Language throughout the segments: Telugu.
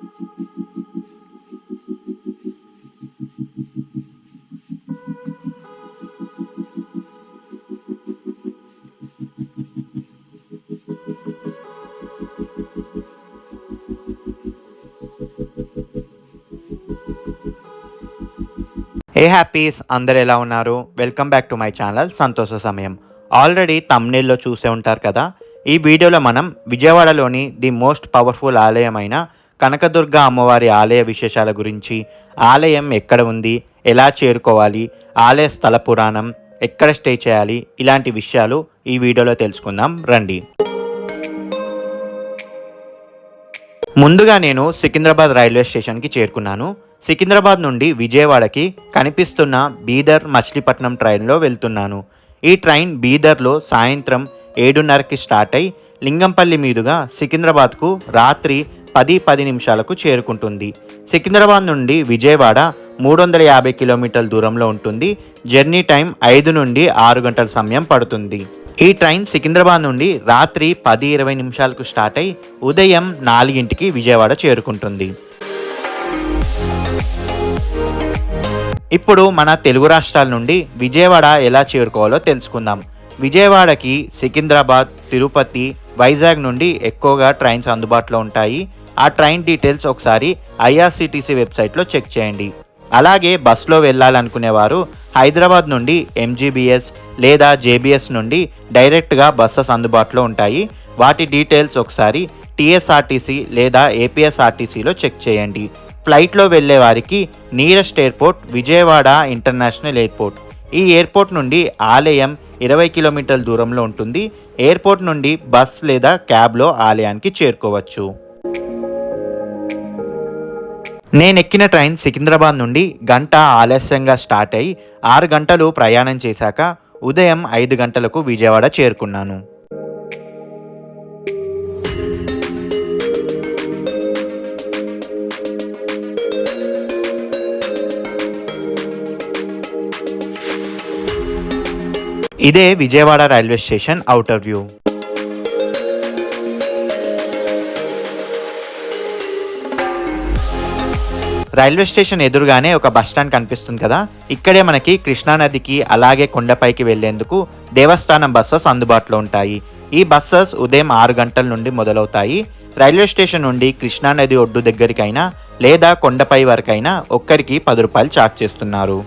ఏ హ్యాపీస్ అందరు ఎలా ఉన్నారు? Welcome back to my channel సంతోష సమయం. ఆల్రెడీ థంబ్నెయిల్లో చూసే ఉంటారు కదా. ఈ వీడియోలో మనం విజయవాడలోని ది మోస్ట్ పవర్ఫుల్ ఆలయమైన కనకదుర్గ అమ్మవారి ఆలయ విశేషాల గురించి, ఆలయం ఎక్కడ ఉంది, ఎలా చేరుకోవాలి, ఆలయ స్థల పురాణం, ఎక్కడ స్టే చేయాలి, ఇలాంటి విషయాలు ఈ వీడియోలో తెలుసుకుందాం రండి. ముందుగా నేను సికింద్రాబాద్ రైల్వే స్టేషన్కి చేరుకున్నాను. సికింద్రాబాద్ నుండి విజయవాడకి కనిపిస్తున్న బీదర్ మచిలీపట్నం ట్రైన్లో వెళ్తున్నాను. ఈ ట్రైన్ బీదర్లో సాయంత్రం 7:30కి స్టార్ట్ అయి లింగంపల్లి మీదుగా సికింద్రాబాద్కు రాత్రి 10:10 చేరుకుంటుంది. సికింద్రాబాద్ నుండి విజయవాడ 350 కిలోమీటర్ల దూరంలో ఉంటుంది. జర్నీ టైం 5 నుండి 6 గంటల సమయం పడుతుంది. ఈ ట్రైన్ సికింద్రాబాద్ నుండి రాత్రి 10:20 స్టార్ట్ అయి ఉదయం 4కి విజయవాడ చేరుకుంటుంది. ఇప్పుడు మన తెలుగు రాష్ట్రాల నుండి విజయవాడ ఎలా చేరుకోవాలో తెలుసుకుందాం. విజయవాడకి సికింద్రాబాద్, తిరుపతి, వైజాగ్ నుండి ఎక్కువగా ట్రైన్స్ అందుబాటులో ఉంటాయి. ఆ ట్రైన్ డీటెయిల్స్ ఒకసారి ఐఆర్సిటీసీ వెబ్సైట్లో చెక్ చేయండి. అలాగే బస్సులో వెళ్ళాలనుకునేవారు హైదరాబాద్ నుండి ఎంజీబీఎస్ లేదా జేబీఎస్ నుండి డైరెక్ట్గా బస్సెస్ అందుబాటులో ఉంటాయి. వాటి డీటెయిల్స్ ఒకసారి టీఎస్ఆర్టీసీ లేదా ఏపీఎస్ఆర్టీసీలో చెక్ చేయండి. ఫ్లైట్లో వెళ్ళే వారికి nearest airport Vijayawada international airport. ఈ ఎయిర్పోర్ట్ నుండి ఆలయం 20 కిలోమీటర్ల దూరంలో ఉంటుంది. ఎయిర్పోర్ట్ నుండి బస్ లేదా క్యాబ్లో ఆలయానికి చేరుకోవచ్చు. నేను ఎక్కిన ట్రైన్ సికింద్రాబాద్ నుండి గంట ఆలస్యంగా స్టార్ట్ అయ్యి 6 గంటలు ప్రయాణం చేశాక ఉదయం 5 గంటలకు విజయవాడ చేరుకున్నాను. ఇదే Vijayawada railway station outer view. Railway station ఎదురుగానే ఒక బస్ స్టాండ్ కనిపిస్తుంది కదా. ఇక్కడే మనకి కృష్ణానదికి అలాగే కొండపైకి వెళ్లేందుకు దేవస్థానం బస్సెస్ అందుబాటులో ఉంటాయి. ఈ బస్సెస్ ఉదయం 6 గంటల నుండి మొదలవుతాయి. రైల్వే స్టేషన్ నుండి కృష్ణానది ఒడ్డు దగ్గరికైనా లేదా కొండపై వరకైనా ఒక్కరికి 10 రూపాయలు ఛార్జ్ చేస్తున్నారు.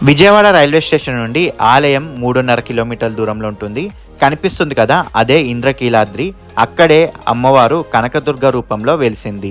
విజయవాడ రైల్వే స్టేషన్ నుండి ఆలయం 3.5 కిలోమీటర్ల దూరంలో ఉంటుంది. కనిపిస్తుంది కదా, అదే ఇంద్రకీలాద్రి. అక్కడే అమ్మవారు కనకదుర్గ రూపంలో వెలిసింది.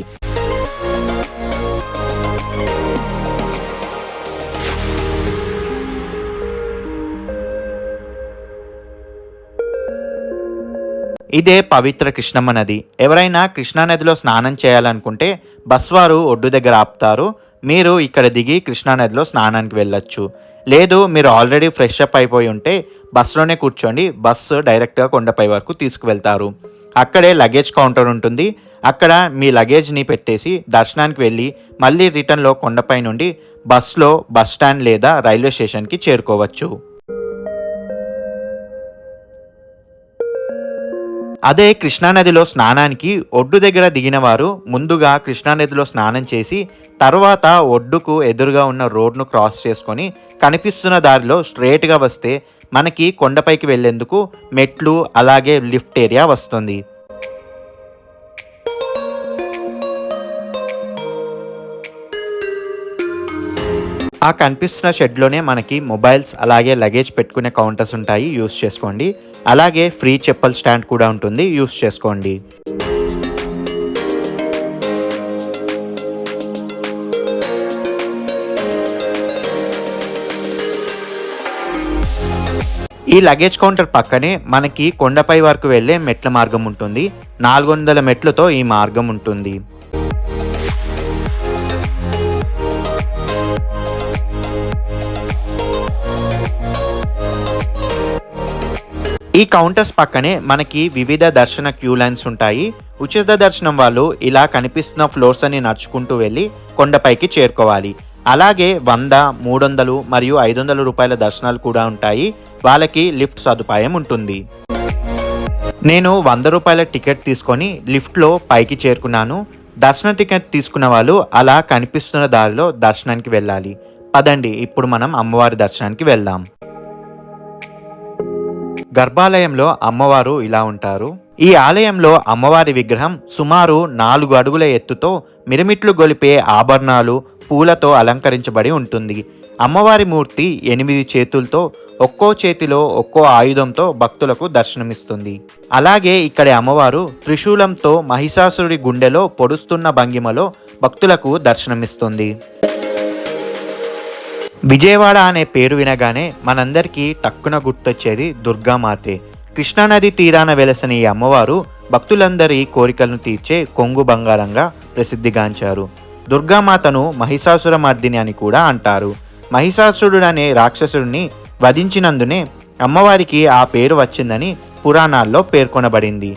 ఇదే పవిత్ర కృష్ణమ్మ నది. ఎవరైనా కృష్ణానదిలో స్నానం చేయాలనుకుంటే బస్ వారు ఒడ్డు దగ్గర ఆపుతారు. మీరు ఇక్కడ దిగి కృష్ణానదిలో స్నానానికి వెళ్ళొచ్చు. లేదు మీరు ఆల్రెడీ ఫ్రెష్ అప్ అయిపోయి ఉంటే బస్సులోనే కూర్చోండి. బస్సు డైరెక్ట్గా కొండపై వరకు తీసుకువెళ్తారు. అక్కడే లగేజ్ కౌంటర్ ఉంటుంది. అక్కడ మీ లగేజ్ని పెట్టేసి దర్శనానికి వెళ్ళి మళ్ళీ రిటర్న్లో కొండపై నుండి బస్సులో బస్ స్టాండ్ లేదా రైల్వే స్టేషన్కి చేరుకోవచ్చు. అదే కృష్ణానదిలో స్నానానికి ఒడ్డు దగ్గర దిగిన వారు ముందుగా కృష్ణానదిలో స్నానం చేసి తర్వాత ఒడ్డుకు ఎదురుగా ఉన్న రోడ్ను క్రాస్ చేసుకొని కనిపిస్తున్న దారిలో స్ట్రేట్గా వస్తే మనకి కొండపైకి వెళ్లేందుకు మెట్లు అలాగే లిఫ్ట్ ఏరియా వస్తుంది. ఆ కనిపిస్తున్న షెడ్లోనే మనకి మొబైల్స్ అలాగే లగేజ్ పెట్టుకునే కౌంటర్స్ ఉంటాయి, యూస్ చేసుకోండి. అలాగే ఫ్రీ చెప్పుల స్టాండ్ కూడా ఉంటుంది, యూస్ చేసుకోండి. ఈ లగేజ్ కౌంటర్ పక్కనే మనకి కొండపై వరకు వెళ్ళే మెట్ల మార్గం ఉంటుంది. 400 మెట్లతో ఈ మార్గం ఉంటుంది. ఈ కౌంటర్స్ పక్కనే మనకి వివిధ దర్శన క్యూ లైన్స్ ఉంటాయి. ఉచిత దర్శనం వాళ్ళు ఇలా కనిపిస్తున్న ఫ్లోర్స్ అని నడుచుకుంటూ వెళ్ళి కొండపైకి చేరుకోవాలి. అలాగే 100, 300 మరియు 500 రూపాయల దర్శనాలు కూడా ఉంటాయి. వాళ్ళకి లిఫ్ట్ సదుపాయం ఉంటుంది. నేను 100 రూపాయల టికెట్ తీసుకొని లిఫ్ట్లో పైకి చేరుకున్నాను. దర్శన టికెట్ తీసుకున్న వాళ్ళు అలా కనిపిస్తున్న దారిలో దర్శనానికి వెళ్ళాలి. పదండి ఇప్పుడు మనం అమ్మవారి దర్శనానికి వెళ్దాం. గర్భాలయంలో అమ్మవారు ఇలా ఉంటారు. ఈ ఆలయంలో అమ్మవారి విగ్రహం సుమారు 4 అడుగుల ఎత్తుతో మిరుమిట్లు గొలిపే ఆభరణాలు, పూలతో అలంకరించబడి ఉంటుంది. అమ్మవారి మూర్తి 8 చేతులతో, ఒక్కో చేతిలో ఒక్కో ఆయుధంతో భక్తులకు దర్శనమిస్తుంది. అలాగే ఇక్కడి అమ్మవారు త్రిశూలంతో మహిషాసురుడి గుండెలో పొడుస్తున్న భంగిమలో భక్తులకు దర్శనమిస్తుంది. విజయవాడ అనే పేరు వినగానే మనందరికీ టక్కున గుర్తొచ్చేది దుర్గామాతే. కృష్ణానది తీరాన వెలసిన ఈ అమ్మవారు భక్తులందరి కోరికలను తీర్చే కొంగు బంగారంగా ప్రసిద్ధిగాంచారు. దుర్గామాతను మహిషాసుర మర్దిని అని కూడా అంటారు. మహిషాసురుడు అనే రాక్షసుడిని వధించినందునే అమ్మవారికి ఆ పేరు వచ్చిందని పురాణాల్లో పేర్కొనబడింది.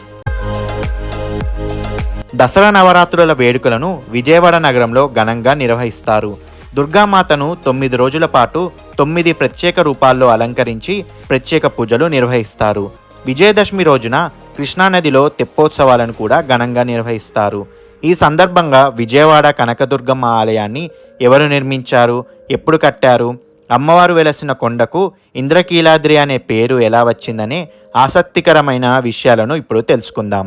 దసరా నవరాత్రుల వేడుకలను విజయవాడ నగరంలో ఘనంగా నిర్వహిస్తారు. దుర్గామాతను 9 రోజుల పాటు 9 ప్రత్యేక రూపాల్లో అలంకరించి ప్రత్యేక పూజలు నిర్వహిస్తారు. విజయదశమి రోజున కృష్ణానదిలో తెప్పోత్సవాలను కూడా ఘనంగా నిర్వహిస్తారు. ఈ సందర్భంగా విజయవాడ కనకదుర్గమ్మ ఆలయాన్ని ఎవరు నిర్మించారు, ఎప్పుడు కట్టారు, అమ్మవారు వెలసిన కొండకు ఇంద్రకీలాద్రి అనే పేరు ఎలా వచ్చిందనే ఆసక్తికరమైన విషయాలను ఇప్పుడు తెలుసుకుందాం.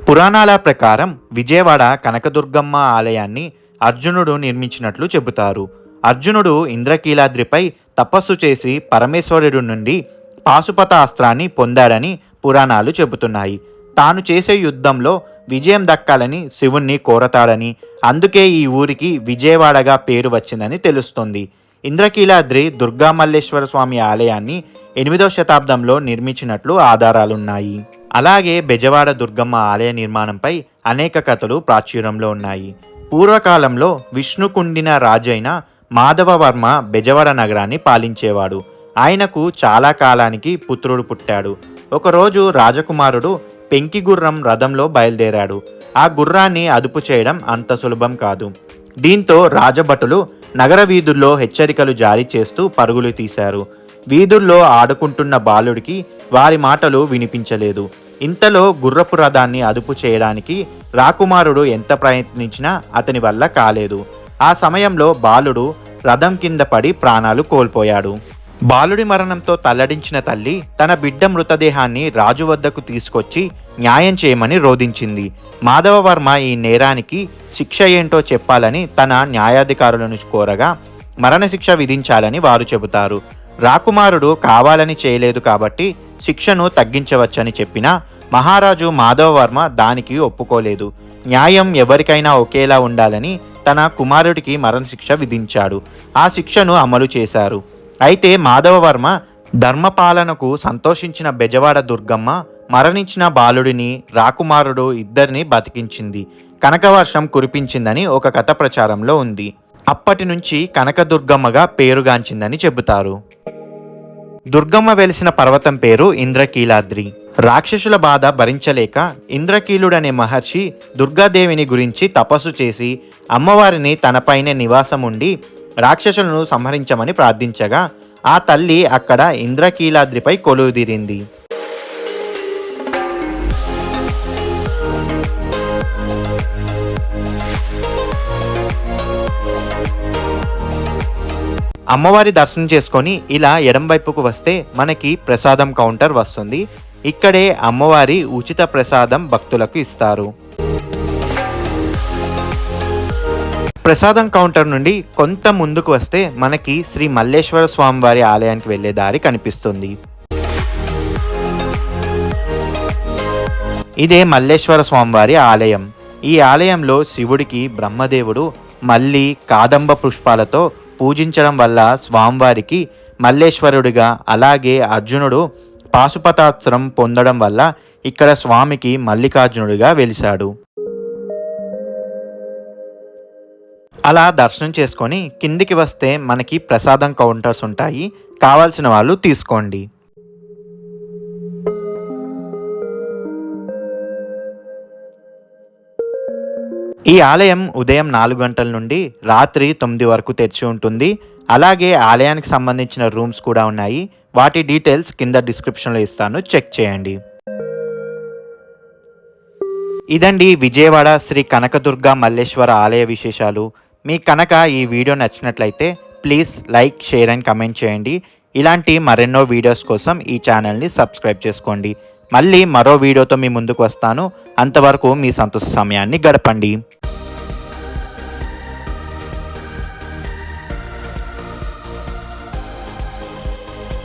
పురాణాల ప్రకారం విజయవాడ కనకదుర్గమ్మ ఆలయాన్ని అర్జునుడు నిర్మించినట్లు చెబుతారు. అర్జునుడు ఇంద్రకీలాద్రిపై తపస్సు చేసి పరమేశ్వరుడు నుండి పాశుపత అస్త్రాన్ని పొందాడని పురాణాలు చెబుతున్నాయి. తాను చేసే యుద్ధంలో విజయం దక్కాలని శివుణ్ణి కోరతాడని, అందుకే ఈ ఊరికి విజయవాడగా పేరు వచ్చిందని తెలుస్తుంది. ఇంద్రకీలాద్రి దుర్గామల్లేశ్వర స్వామి ఆలయాన్ని 8వ శతాబ్దంలో నిర్మించినట్లు ఆధారాలున్నాయి. అలాగే బెజవాడ దుర్గమ్మ ఆలయ నిర్మాణంపై అనేక కథలు ప్రాచుర్యంలో ఉన్నాయి. పూర్వకాలంలో విష్ణుకుండిన రాజైన మాధవవర్మ బెజవాడ నగరాన్ని పాలించేవాడు. ఆయనకు చాలా కాలానికి పుత్రుడు పుట్టాడు. ఒకరోజు రాజకుమారుడు పెంకి గుర్రం రథంలో బయలుదేరాడు. ఆ గుర్రాన్ని అదుపు చేయడం అంత సులభం కాదు. దీంతో రాజభటులు నగర వీధుల్లో హెచ్చరికలు జారీ చేస్తూ పరుగులు తీశారు. వీధుల్లో ఆడుకుంటున్న బాలుడికి వారి మాటలు వినిపించలేదు. ఇంతలో గుర్రపు రథాన్ని అదుపు చేయడానికి రాకుమారుడు ఎంత ప్రయత్నించినా అతని వల్ల కాలేదు. ఆ సమయంలో బాలుడు రథం కింద పడి ప్రాణాలు కోల్పోయాడు. బాలుడి మరణంతో తల్లడించిన తల్లి తన బిడ్డ మృతదేహాన్ని రాజు వద్దకు తీసుకొచ్చి న్యాయం చేయమని రోధించింది. మాధవవర్మ ఈ నేరానికి శిక్ష ఏంటో చెప్పాలని తన న్యాయాధికారులను కోరగా మరణశిక్ష విధించాలని వారు చెబుతారు. రాకుమారుడు కావాలని చేయలేదు కాబట్టి శిక్షను తగ్గించవచ్చని చెప్పినా మహారాజు మాధవవర్మ దానికి ఒప్పుకోలేదు. న్యాయం ఎవరికైనా ఒకేలా ఉండాలని తన కుమారుడికి మరణశిక్ష విధించాడు. ఆ శిక్షను అమలు చేశారు. అయితే మాధవవర్మ ధర్మపాలనకు సంతోషించిన బెజవాడ దుర్గమ్మ మరణించిన బాలుడిని, రాకుమారుడు ఇద్దరిని బతికించింది. కనకవర్షం కురిపించిందని ఒక కథ ప్రచారంలో ఉంది. అప్పటి నుంచి కనకదుర్గమ్మగా పేరుగాంచిందని చెబుతారు. దుర్గమ్మ వెలిసిన పర్వతం పేరు ఇంద్రకీలాద్రి. రాక్షసుల బాధ భరించలేక ఇంద్రకీలుడనే మహర్షి దుర్గాదేవిని గురించి తపస్సు చేసి అమ్మవారిని తనపైనే నివాసం ఉండి రాక్షసులను సంహరించమని ప్రార్థించగా ఆ తల్లి అక్కడ ఇంద్రకీలాద్రిపై కొలువుదీరింది. అమ్మవారి దర్శనం చేసుకొని ఇలా ఎడంవైపుకు వస్తే మనకి ప్రసాదం కౌంటర్ వస్తుంది. ఇక్కడే అమ్మవారి ఉచిత ప్రసాదం భక్తులకు ఇస్తారు. ప్రసాదం కౌంటర్ నుండి కొంత ముందుకు వస్తే మనకి శ్రీ మల్లేశ్వర స్వామివారి ఆలయానికి వెళ్లే దారి కనిపిస్తుంది. ఇదే మల్లేశ్వర స్వామివారి ఆలయం. ఈ ఆలయంలో శివుడికి బ్రహ్మదేవుడు మల్లి, కాదంబ పుష్పాలతో పూజించడం వల్ల స్వామివారికి మల్లేశ్వరుడిగా, అలాగే అర్జునుడు పాశుపతాస్త్రం పొందడం వల్ల ఇక్కడ స్వామికి మల్లికార్జునుడిగా వెలిశాడు. అలా దర్శనం చేసుకొని కిందికి వస్తే మనకి ప్రసాదం కౌంటర్స్ ఉంటాయి. కావాల్సిన వాళ్ళు తీసుకోండి. ఈ ఆలయం ఉదయం 4 గంటల నుండి రాత్రి 9 వరకు తెరిచి ఉంటుంది. అలాగే ఆలయానికి సంబంధించిన రూమ్స్ కూడా ఉన్నాయి. వాటి డీటెయిల్స్ కింద డిస్క్రిప్షన్లో ఇస్తాను, చెక్ చేయండి. ఇదండి విజయవాడ శ్రీ కనకదుర్గ మల్లేశ్వర ఆలయ విశేషాలు. మీకు కనుక ఈ వీడియో నచ్చినట్లయితే please like, share and comment చేయండి. ఇలాంటి మరెన్నో వీడియోస్ కోసం ఈ ఛానల్ని సబ్స్క్రైబ్ చేసుకోండి. మళ్ళీ మరో వీడియోతో మీ ముందుకు వస్తాను. అంతవరకు మీ సంతోష సమయాన్ని గడపండి.